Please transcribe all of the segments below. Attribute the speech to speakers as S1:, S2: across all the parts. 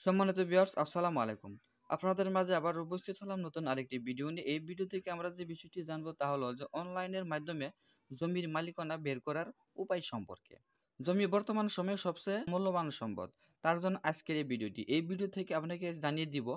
S1: সম্মানিত ভিউয়ার্স, আসসালামু আলাইকুম। আপনাদের মাঝে আবার উপস্থিত হলাম নতুন আরেকটি ভিডিও নিয়ে। এই ভিডিও থেকে আমরা যে বিষয়টি জানবো তা হলো যে অনলাইনের মাধ্যমে জমির মালিকানা বের করার উপায় সম্পর্কে। জমি বর্তমান সময়ে সবচেয়ে মূল্যবান সম্পদ। তার জন্য আজকের এই ভিডিওটি। এই ভিডিও থেকে আপনাকে জানিয়ে দিব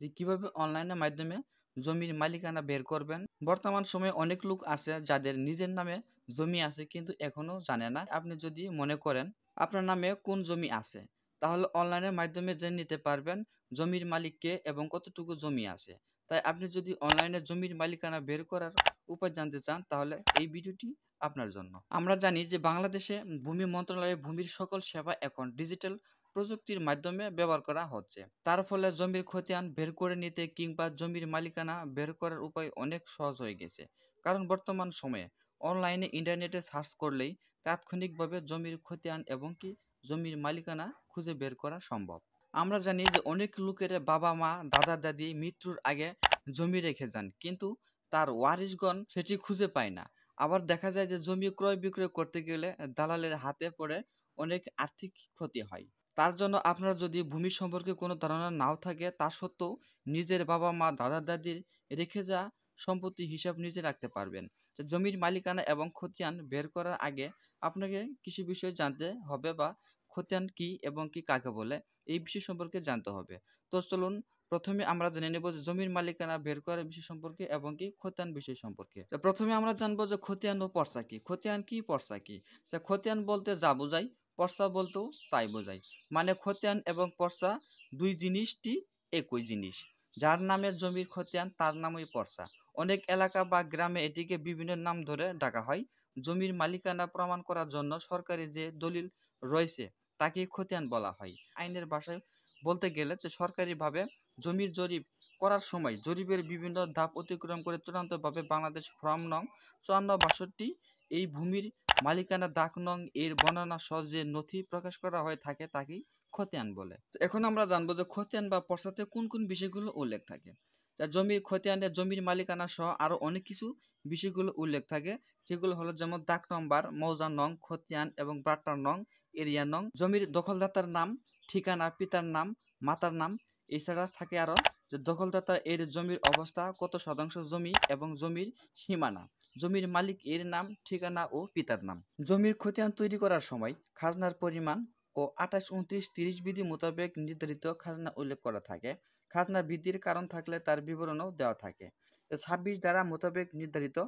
S1: যে কিভাবে অনলাইনের মাধ্যমে জমির মালিকানা বের করবেন। বর্তমান সময়ে অনেক লোক আছে যাদের নিজের নামে জমি আছে কিন্তু এখনো জানে না। আপনি যদি মনে করেন আপনার নামে কোন জমি আছে, তাহলে অনলাইনের মাধ্যমে জেনে নিতে পারবেন জমির মালিক কে এবং কতটুকু জমি আছে। তাই আপনি যদি অনলাইনে জমির মালিকানা বের করার উপায় জানতে চান তাহলে এই ভিডিওটি আপনার জন্য। আমরা জানি যে বাংলাদেশে ভূমি মন্ত্রণালয়ে ভূমির সকল সেবা এখন ডিজিটাল প্রযুক্তির মাধ্যমে ব্যবহার করা হচ্ছে। তার ফলে জমির খতিয়ান বের করে নিতে কিংবা জমির মালিকানা বের করার উপায় অনেক সহজ হয়ে গেছে। কারণ বর্তমান সময়ে অনলাইনে ইন্টারনেটে সার্চ করলেই তাৎক্ষণিকভাবে জমির খতিয়ান এবং কি জমির মালিকানা খুঁজে বের করা সম্ভব। আমরা জানি যে অনেক লোকের বাবা মা দাদা দাদি মৃত্যুর আগে জমি রেখে যান, কিন্তু তার ওয়ারিশগণ সেটি খুঁজে পায় না। আবার দেখা যায় যে জমি ক্রয় বিক্রয় করতে গেলে দালালের হাতে পড়ে অনেক আর্থিক ক্ষতি হয়। তার জন্য আপনার যদি ভূমি সম্পর্কে কোনো ধারণা নাও থাকে, তা সত্ত্বেও নিজের বাবা মা দাদা দাদির রেখে যাওয়া সম্পত্তি হিসাব নিজে রাখতে পারবেন। তো জমির মালিকানা এবং খতিয়ান বের করার আগে আপনাকে কিছু বিষয় জানতে হবে, বা খতিয়ান কি এবং কি কাকে বলে এই বিষয় সম্পর্কে জানতে হবে। তো চলুন প্রথমে আমরা জেনে নেব যে জমির মালিকানা বের করার বিষয় সম্পর্কে এবং কি খতিয়ান বিষয় সম্পর্কে। তো প্রথমে আমরা জানবো যে খতিয়ান ও পর্চা কি। খতিয়ান কি, পর্চা কি? খতিয়ান বলতে যা বোঝায়, পর্চা বলতেও তাই বোঝায়। মানে খতিয়ান এবং পর্চা দুই জিনিসটি একই জিনিস। যার নামে জমির খতিয়ান তার নামই পর্চা। অনেক এলাকা বা গ্রামে এটিকে বিভিন্ন নাম ধরে ডাকা হয়। জমির মালিকানা প্রমাণ করার জন্য সরকারি যে দলিল রয়েছে তাকে খতিয়ান বলা হয়। আইনের ভাষায় বলতে গেলে যে সরকারিভাবে জমির জরিপ করার সময় জরিপের বিভিন্ন ধাপ অতিক্রম করে চূড়ান্তভাবে বাংলাদেশ ফর্ম নং 5462 এই ভূমির মালিকানা দাগ নং এর বর্ণনা সহ যে নথি প্রকাশ করা হয়ে থাকে তাকেই খতিয়ান বলে। তো এখন আমরা জানবো যে খতিয়ান বা পর্চাতে কোন কোন বিষয়গুলো উল্লেখ থাকে। জমির খতিয়ানে জমির মালিকানা সহ আরো অনেক কিছু বিষয়গুলো উল্লেখ থাকে, যেগুলো হলো যেমন দাগ নম্বর, মৌজা নং, খতিয়ান এবং বাট্টার নং, এরিয়া নং, জমির দখলদাতার নাম, ঠিকানা, পিতার নাম, মাতার নাম। এছাড়া থাকে আরো যে দখলদাতা এর জমির অবস্থা, কত শতাংশ জমি এবং জমির সীমানা, জমির মালিক এর নাম, ঠিকানা ও পিতার নাম। জমির খতিয়ান তৈরি করার সময় খাজনার পরিমাণ ও 28, 29, 30 বিধি মোতাবেক নির্ধারিত খাজনা উল্লেখ করা থাকে। খাজনা বৃদ্ধির কারণ থাকলে তার বিবরণও দেওয়া থাকে। 26 ধারা মোতাবেক নির্ধারিত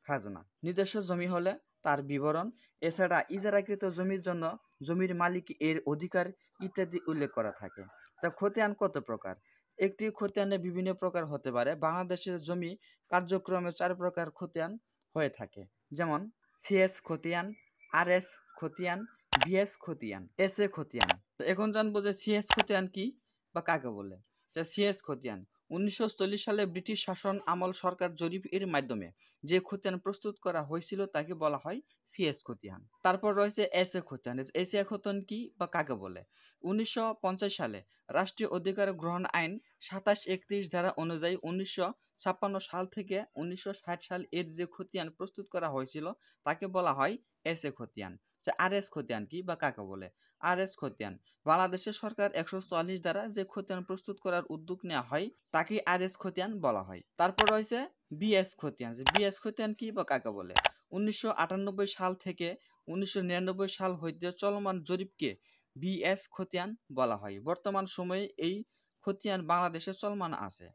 S1: খাজনা, নিজস্ব জমি হলে তার বিবরণ, এছাড়া ইজারাকৃত জমির জন্য জমির মালিক এর অধিকার ইত্যাদি উল্লেখ করা থাকে। তা খতিয়ান কত প্রকার? একটি খতিয়ানে বিভিন্ন প্রকার হতে পারে। বাংলাদেশের জমি কার্যক্রমে 4 প্রকার খতিয়ান হয়ে থাকে, যেমন সিএস খতিয়ান, আরএস খতিয়ান, বিএস খতিয়ান, এসএ খতিয়ান। তো এখন জানবো যে সিএস খতিয়ান কি বা কাকে বলে। সিএস খতিয়ান 1940 সালে ব্রিটিশ শাসন আমল সরকার জরিপ এর মাধ্যমে যে খতিয়ান প্রস্তুত করা হয়েছিল তাকে বলা হয় সিএস খতিয়ান। তারপর রয়েছে এসএ খতিয়ান। এসএ খতিয়ান কি বা কাকে বলে? 1950 সালে রাষ্ট্রীয় অধিকার গ্রহণ আইন 27-31 ধারা অনুযায়ী 1956 সাল থেকে 1960 সাল এর যে খতিয়ান প্রস্তুত করা হয়েছিল তাকে বলা হয় এসএ খতিয়ান। আরএস খতিয়ান কি বা কাকে বলে? আরএস খতিয়ান বাংলাদেশের সরকার 144 দ্বারা যে খতিয়ান প্রস্তুত করার উদ্যোগ নেওয়া হয় তাকে আরএস খতিয়ান বলা হয়। তারপর রয়েছে বিএস খতিয়ান। বিএস খতিয়ান কি বা কাকে বলে? 1998 সাল থেকে 1999 সাল হইতে চলমান জরিপকে বিএস খতিয়ান বলা হয়। বর্তমান সময়ে এই খতিয়ান বাংলাদেশে চলমান আছে।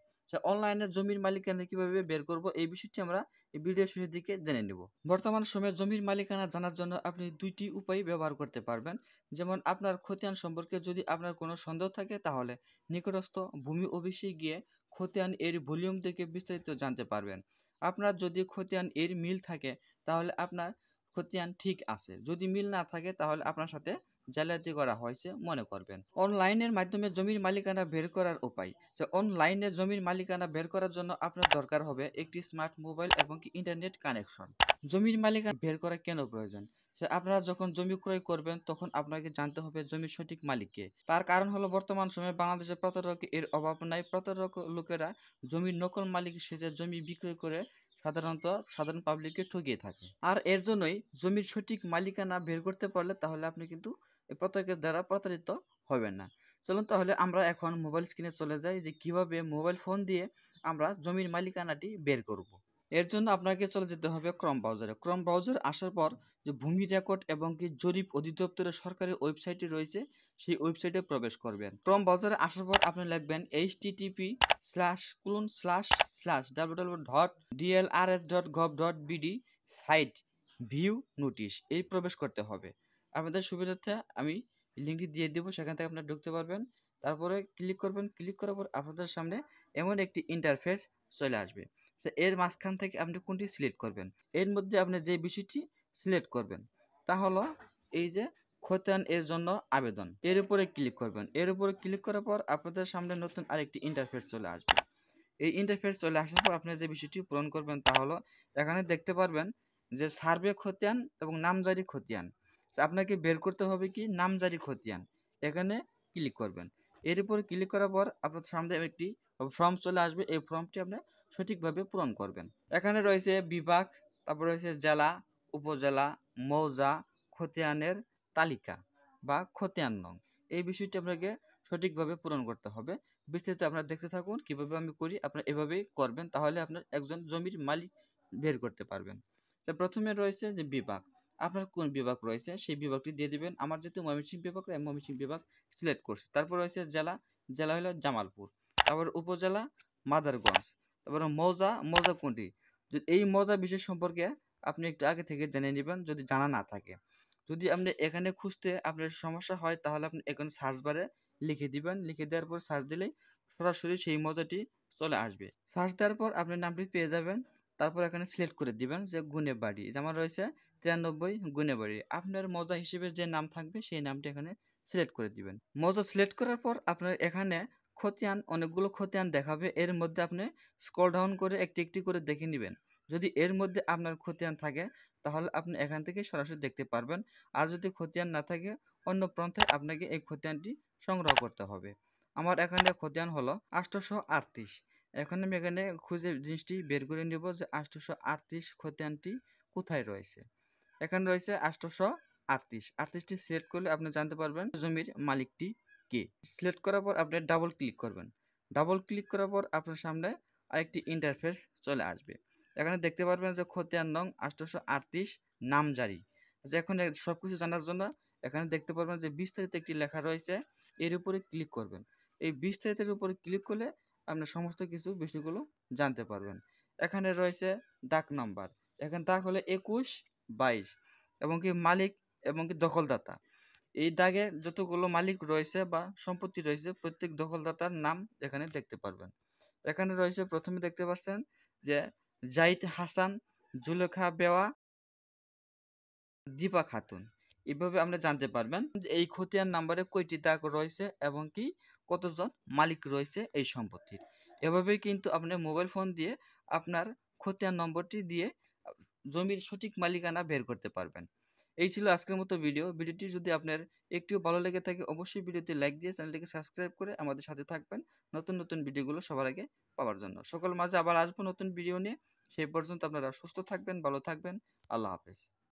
S1: অনলাইনে জমির মালিকানা কিভাবে বের করব এই বিষয়টি আমরা এই ভিডিও শেষের দিকে জেনে নেব। বর্তমান সময়ে জমির মালিকানা জানার জন্য আপনি দুইটি উপায় ব্যবহার করতে পারবেন। যেমন আপনার খতিয়ান সম্পর্কে যদি আপনার কোনো সন্দেহ থাকে তাহলে নিকটস্থ ভূমি অফিসে গিয়ে খতিয়ান এর ভলিউম থেকে বিস্তারিত জানতে পারবেন। আপনার যদি খতিয়ান এর মিল থাকে তাহলে আপনার খতিয়ান ঠিক আছে, যদি মিল না থাকে তাহলে আপনার সাথে জালিয়াতি করা হয়েছে মনে করবেন। অনলাইনের মাধ্যমে জমির মালিকানা বের করার উপায়। অনলাইনে জমির মালিকানা বের করার জন্য আপনার দরকার হবে একটি স্মার্ট মোবাইল এবং ইন্টারনেট কানেকশন। জমির মালিকানা বের করা কেন প্রয়োজন? আপনারা যখন জমি ক্রয় করবেন তখন আপনাকে জানতে হবে জমির সঠিক মালিককে। তার কারণ হলো বর্তমান সময়ে বাংলাদেশে প্রতারক এর অভাব নাই। প্রতারক লোকেরা জমির নকল মালিক সেজে জমি বিক্রয় করে সাধারণ পাবলিককে ঠকিয়ে থাকে। আর এর জন্যই জমির সঠিক মালিকানা বের করতে পারলে তাহলে আপনি কিন্তু এই প্রতারকের দ্বারা প্রতারিত হবেন না। চলুন তাহলে আমরা এখন মোবাইল স্ক্রিনে চলে যাই যে কিভাবে মোবাইল ফোন দিয়ে আমরা জমির মালিকানাটি বের করব। এর জন্য আপনাকে চলে যেতে হবে ক্রোম ব্রাউজারে। ক্রোম ব্রাউজার আসার পর যে ভূমি রেকর্ড এবং কি জরিপ অধিদপ্তরের সরকারি ওয়েবসাইটটি রয়েছে সেই ওয়েবসাইটে প্রবেশ করবেন। ক্রোম ব্রাউজারে আসার পর আপনি লিখবেন http://www.dlrs.gov.bd সাইট ভিউ নোটিশ এই প্রবেশ করতে হবে। আপনাদের সুবিধার্থে আমি লিঙ্কটি দিয়ে দেবো, সেখান থেকে আপনারা ঢুকতে পারবেন। তারপরে ক্লিক করবেন, ক্লিক করার পর আপনাদের সামনে এমন একটি ইন্টারফেস চলে আসবে। এর মাঝখান থেকে আপনি কোনটি সিলেক্ট করবেন, এর মধ্যে আপনি যে বিষয়টি সিলেক্ট করবেন তা হলো এই যে খতিয়ান এর জন্য আবেদন, এর উপরে ক্লিক করবেন। এর উপরে ক্লিক করার পর আপনাদের সামনে নতুন আরেকটি ইন্টারফেস চলে আসবে। এই ইন্টারফেস চলে আসার পর আপনি যে বিষয়টি পূরণ করবেন তা হলো এখানে দেখতে পারবেন যে সার্ভে খতিয়ান এবং নামজারি খতিয়ান। আপনাকে বের করতে হবে কি নামজারি খতিয়ান, এখানে ক্লিক করবেন। এর উপরে ক্লিক করার পর আপনার সামনে একটি ফর্ম চলে আসবে, এই ফর্মটি আপনি সঠিকভাবে পূরণ করবেন। এখানে রয়েছে বিভাগ, তারপর রয়েছে জেলা, উপজেলা, মৌজা, খতিয়ানের তালিকা বা খতিয়ান নং। এই বিষয়টি আপনাকে সঠিকভাবে পূরণ করতে হবে। বিস্তারিত আপনারা দেখতে থাকুন কিভাবে আমি করি, আপনারা এভাবেই করবেন, তাহলে আপনার একজন জমির মালিক বের করতে পারবেন। প্রথমে রয়েছে যে বিভাগ, আপনার কোন বিভাগ রয়েছে সেই বিভাগটি দিয়ে দিবেন। আমার যেহেতু ময়মনসিংহ বিভাগ, আমি ময়মনসিংহ বিভাগ সিলেক্ট করছি। তারপর রয়েছে জেলা, জেলা হলো জামালপুর। তারপর উপজেলা মাদারগঞ্জ। তারপরে মৌজা, মৌজা কোনটি, এই মৌজা বিষয় সম্পর্কে আপনি একটু আগে থেকে জেনে নেবেন যদি জানা না থাকে। যদি আপনি এখানে খুঁজতে আপনার সমস্যা হয় তাহলে আপনি এখানে সার্চ বারে লিখে দিবেন, লিখে দেওয়ার পর সার্চ দিলেই সরাসরি সেই মৌজাটি চলে আসবে। সার্চ দেওয়ার পর আপনি নামটি পেয়ে যাবেন। তারপর এখানে সিলেক্ট করে দিবেন যে গুণেবাড়ি, যে আমার রয়েছে 93 গুণেবাড়ি। আপনার মৌজা হিসেবে যে নাম থাকবে সেই নামটি এখানে সিলেক্ট করে দিবেন। মৌজা সিলেক্ট করার পর আপনার এখানে খতিয়ান, অনেকগুলো খতিয়ান দেখাবে, এর মধ্যে আপনি স্ক্রল ডাউন করে একটি একটি করে দেখে নেবেন। যদি এর মধ্যে আপনার খতিয়ান থাকে তাহলে আপনি এখান থেকে সরাসরি দেখতে পারবেন। আর যদি খতিয়ান না থাকে অন্য প্রান্তে আপনাকে এই খতিয়ানটি সংগ্রহ করতে হবে। আমার এখানে খতিয়ান হলো 838। এখন আমি এখানে খুঁজে জিনিসটি বের করে নেব যে 838 খতিয়ানটি কোথায় রয়েছে। এখানে রয়েছে 838, 38টি সিলেক্ট করলে আপনি জানতে পারবেন জমির মালিকটি কে। সিলেক্ট করার পর আপনি ডাবল ক্লিক করবেন। ডাবল ক্লিক করার পর আপনার সামনে আরেকটি ইন্টারফেস চলে আসবে। এখানে দেখতে পারবেন যে খতিয়ান নং 838 নামজারি। যে এখন সব কিছু জানার জন্য এখানে দেখতে পারবেন যে বিস্তারিত একটি লেখা রয়েছে, এর উপরে ক্লিক করবেন। এই বিস্তারিতের উপরে ক্লিক করলে আপনি সমস্ত কিছু বিষয়গুলো জানতে পারবেন। এখানে রয়েছে দাগ নাম্বার, এখানে দাগ হলো 21, 22 এবং কি মালিক এবং কি দখলদাতা। এই দাগে যতগুলো মালিক রয়েছে বা সম্পত্তি রয়েছে প্রত্যেক দখলদাতার নাম এখানে দেখতে পারবেন। এখানে রয়েছে প্রথমে দেখতে পাচ্ছেন যে জাহিদ হাসান, জুলেখা বেওয়া, দীপা খাতুন। এভাবে আপনি জানতে পারবেন যে এই খতিয়ান নাম্বারে কয়টি দাগ রয়েছে এবং কি কতজন মালিক রয়েছে এই সম্পত্তির। এভাবেই কিন্তু আপনি মোবাইল ফোন দিয়ে আপনার খতিয়ান নম্বরটি দিয়ে জমির সঠিক মালিকানা বের করতে পারবেন। এই ছিল আজকের মতো ভিডিও। ভিডিওটি যদি আপনার একটু ভালো লেগে থাকে অবশ্যই ভিডিওতে লাইক দিয়ে চ্যানেলটিকে সাবস্ক্রাইব করে আমাদের সাথে থাকবেন নতুন নতুন ভিডিওগুলো সবার আগে পাওয়ার জন্য। সকল মাঝে আবার আসবো নতুন ভিডিও নিয়ে। সেই পর্যন্ত আপনারা সুস্থ থাকবেন, ভালো থাকবেন। আল্লাহ হাফেজ।